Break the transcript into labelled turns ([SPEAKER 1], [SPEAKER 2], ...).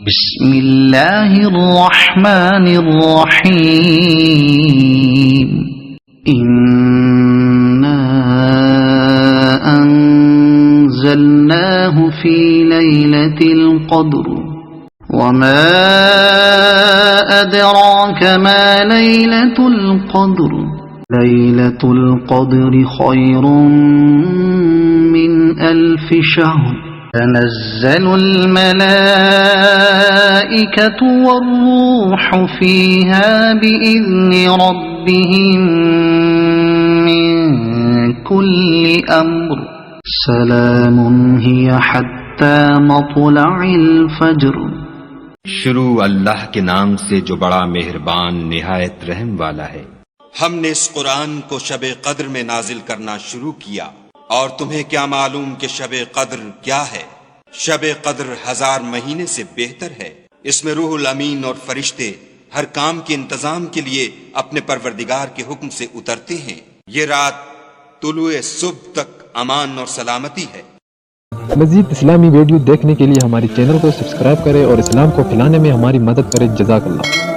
[SPEAKER 1] बिस्मिल्लाहिर्रहमानिर्रहीम। इन्ना अंज़लनाहु फी लैलतिल क़द्र वमा अदराका मा लैलतुल क़द्र लैलतुल क़द्रि खैरुम मिन अल्फि शहर तनज़्ज़लुल मलाइकतु वर्रूहु फ़ीहा बिइज़्नि रब्बिहिम मिन कुल्लि अम्र सलामुन हिय हत्ता मत्लइल फज्र।
[SPEAKER 2] शुरू अल्लाह के नाम से जो बड़ा मेहरबान निहायत रहम वाला है।
[SPEAKER 3] हमने इस कुरान को शब-ए कद्र में नाजिल करना शुरू किया, और तुम्हें क्या मालूम कि शब-ए कद्र क्या है? शब-ए कद्र 1000 महीने से बेहतर है। इसमें रूहुल अमीन और फरिश्ते हर काम के इंतजाम के लिए अपने परवरदिगार के हुक्म से उतरते हैं। ये रात तुलुए सुबह तक अमान और सलामती है।
[SPEAKER 4] मज़ीद इस्लामी वीडियो देखने के लिए हमारे चैनल को सब्सक्राइब करें और इस्लाम को फैलाने में हमारी मदद करें। जज़ाकल्लाह।